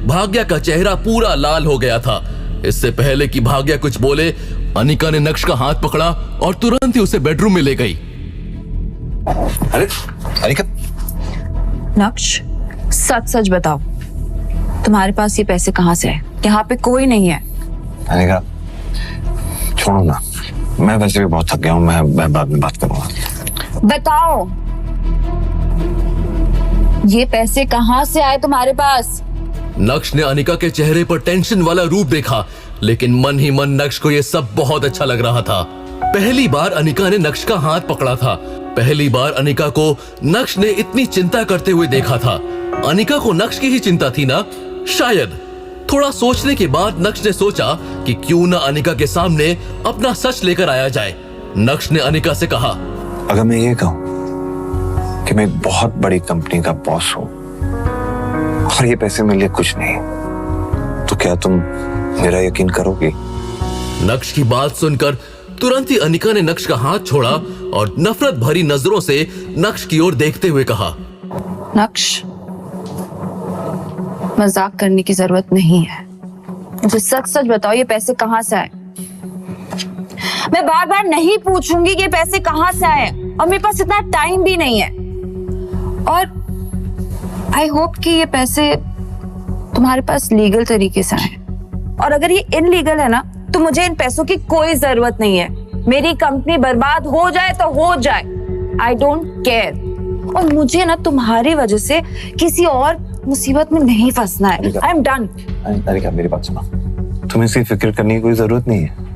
भाग्या का चेहरा पूरा लाल हो गया था। इससे पहले कि भाग्या कुछ बोले, अनिका ने नक्श का हाथ पकड़ा और तुरंत ही उसे बेडरूम में ले गई। अरे अनिका, नक्श सच सच बताओ, तुम्हारे पास ये पैसे कहाँ से है? यहाँ पे कोई नहीं है। अनिका छोड़ो ना, मैं वैसे भी बहुत थक गया हूँ, मैं बाद में बात करूंगा। बताओ ये पैसे कहाँ से आए तुम्हारे पास? नक्श ने अनिका के चेहरे पर टेंशन वाला रूप देखा, लेकिन मन ही मन नक्श को यह सब बहुत अच्छा लग रहा था। पहली बार अनिका ने नक्श का हाथ पकड़ा था। पहली बार अनिका को नक्श ने इतनी चिंता करते हुए देखा था। अनिका को नक्श की ही चिंता थी ना? शायद। थोड़ा सोचने के बाद नक्श ने सोचा कि क्यों ना अनिका के सामने अपना सच लेकर आया जाए। नक्श ने अनिका से कहा, अगर मैं ये कहूं कि मैं एक बहुत बड़ी कंपनी का बॉस हूं और ये पैसे मेरे लिए कुछ नहीं, तो क्या तुम मेरा यकीन करोगी? नक्श की बात सुनकर तुरंत ही अनिका ने नक्श का हाथ छोड़ा और नफरत भरी नजरों से नक्श की ओर देखते हुए कहा, नक्श मजाक करने की जरूरत नहीं है, मुझे सच सच बताओ ये पैसे कहाँ से आए? मैं बार बार नहीं पूछूंगी कि ये पैसे कहाँ से आए, और मेरे पास इतना टाइम भी नहीं है। और आई होप कि ये पैसे तुम्हारे पास लीगल तरीके से आए, और अगर ये इनलीगल है ना तो मुझे इन पैसों की कोई जरूरत नहीं है। मेरी कंपनी बर्बाद हो जाए तो हो जाए, आई डोंट केयर। और मुझे ना तुम्हारी वजह से किसी और मुसीबत में नहीं फंसना है। I am done. अनिका मेरी बात सुनो, तुम्हें इसकी फिक्र करने की कोई जरूरत नहीं है।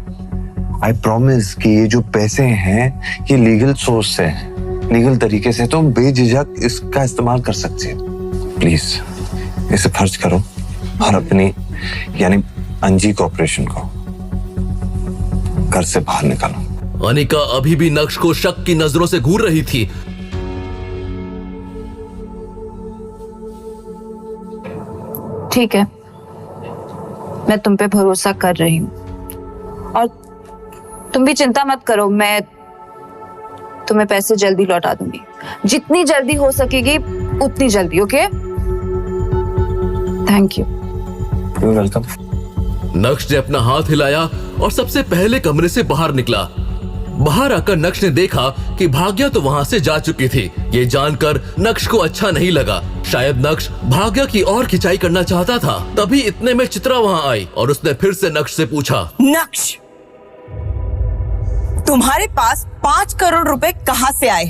आई प्रॉमिस कि ये जो पैसे हैं ये लीगल सोर्स से हैं, लीगल तरीके से तुम बेझिझक इसका इस्तेमाल कर सकते हो। प्लीज इसे खर्च करो और अपनी यानी अंजी कॉर्पोरेशन को घर से बाहर निकालो। अनिका अभी भी नक्श को शक की नजरों से घूर रही थी। ठीक है, मैं तुम पे भरोसा कर रही हूँ, और तुम भी चिंता मत करो, मैं तुम्हें पैसे जल्दी लौटा दूंगी, जितनी जल्दी हो सकेगी उतनी जल्दी। Okay, thank you. You're welcome। नक्श ने अपना हाथ हिलाया और सबसे पहले कमरे से बाहर निकला। बाहर आकर नक्श ने देखा कि भाग्या तो वहां से जा चुकी थी। ये जानकर नक्श को अच्छा नहीं लगा। शायद नक्श भाग्या की और खिंचाई करना चाहता था। तभी इतने में चित्रा वहां आई और उसने फिर से नक्श से पूछा, नक्श तुम्हारे पास 5 करोड़ रुपए कहां से आए?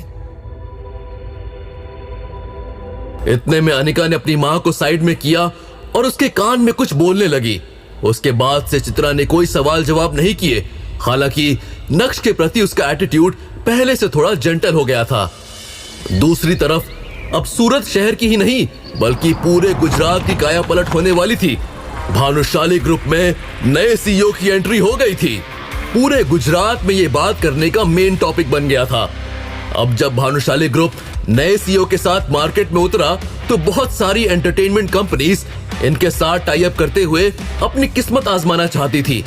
इतने में अनिका ने अपनी माँ को साइड में किया और उसके कान में कुछ बोलने लगी। उसके बाद से चित्रा ने कोई सवाल जवाब नहीं किए। हालांकि नक्श के प्रति उसका एटीट्यूड पहले से थोड़ा जेंटल हो गया था। दूसरी तरफ अब सूरत शहर की ही नहीं बल्कि पूरे गुजरात की काया पलट होने वाली थी। भानुशाली ग्रुप में नए सीईओ की एंट्री हो गई थी। पूरे गुजरात में ये बात करने का मेन टॉपिक बन गया था। अब जब भानुशाली ग्रुप नए सीईओ के साथ मार्केट में उतरा तो बहुत सारी एंटरटेनमेंट कंपनीज इनके साथ टाई अप करते हुए अपनी किस्मत आजमाना चाहती थी,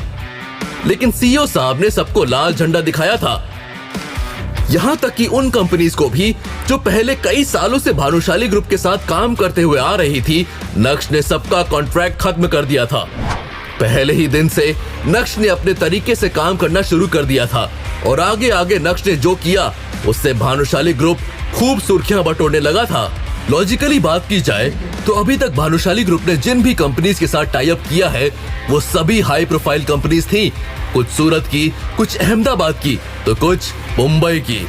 लेकिन सीईओ साहब ने सबको लाल झंडा दिखाया था। यहां तक कि उन कंपनीज को भी जो पहले कई सालों से भानुशाली ग्रुप के साथ काम करते हुए आ रही थी, नक्श ने सबका कॉन्ट्रैक्ट खत्म कर दिया था। पहले ही दिन से नक्श ने अपने तरीके से काम करना शुरू कर दिया था और आगे आगे नक्श ने जो किया उससे भानुशाली ग्रुप खूब सुर्खियां बटोरने लगा था। लॉजिकली बात की जाए तो अभी तक भानुशाली ग्रुप ने जिन भी कंपनीज के साथ टाई अप किया है वो सभी हाई प्रोफाइल कंपनीज थी। कुछ सूरत की, कुछ अहमदाबाद की, तो कुछ मुंबई की।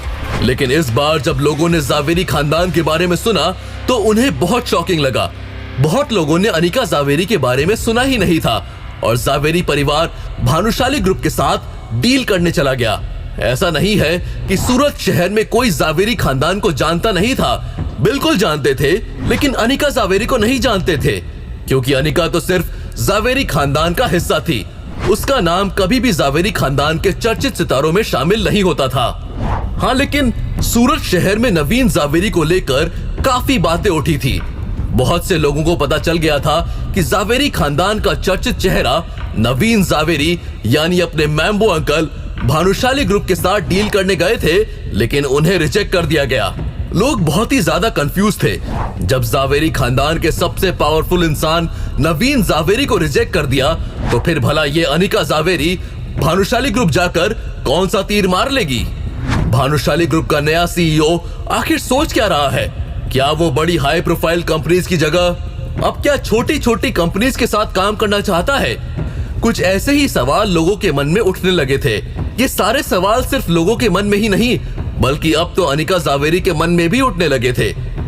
लेकिन इस बार जब लोगों ने जावेरी खानदान के बारे में सुना तो उन्हें बहुत शॉकिंग लगा। बहुत लोगों ने अनिका जावेरी के बारे में सुना ही नहीं था और जावेरी परिवार भानुशाली ग्रुप के साथ डील करने चला गया। ऐसा नहीं है कि सूरत शहर में कोई जावेरी खानदान को जानता नहीं था, बिल्कुल जानते थे, लेकिन अनिका जावेरी को नहीं जानते थे क्योंकि अनिका तो सिर्फ जावेरी खानदान का हिस्सा थी। उसका नाम कभी भी जावेरी खानदान के चर्चित सितारों में शामिल नहीं होता था। हाँ, लेकिन सूरत शहर में नवीन जावेरी को लेकर काफी बातें उठी थी। बहुत से लोगों को पता चल गया था कि जावेरी खानदान का चर्चित चेहरा नवीन जावेरी यानी अपने मैम्बो अंकल भानुशाली ग्रुप के साथ डील करने गए थे, लेकिन उन्हें रिजेक्ट कर दिया गया। लोग बहुत ही ज्यादा कंफ्यूज थे। जब जावेरी खानदान के सबसे पावरफुल इंसान नवीन जावेरी को रिजेक्ट कर दिया, तो फिर भला ये अनिका जावेरी भानुशाली ग्रुप जाकर कौन सा तीर मार लेगी? भानुशाली ग्रुप का नया सीईओ आखिर सोच क्या रहा है? क्या वो बड़ी हाई प्रोफाइल कंपनीज की जगह अब क्या छोटी छोटी कंपनीज के साथ काम करना चाहता है? कुछ ऐसे ही सवाल लोगों के मन में उठने लगे थे। ये सारे सवाल सिर्फ लोगों के मन में ही नहीं, बल्कि अब तो अनिका जावेरी के मन में भी उठने लगे थे।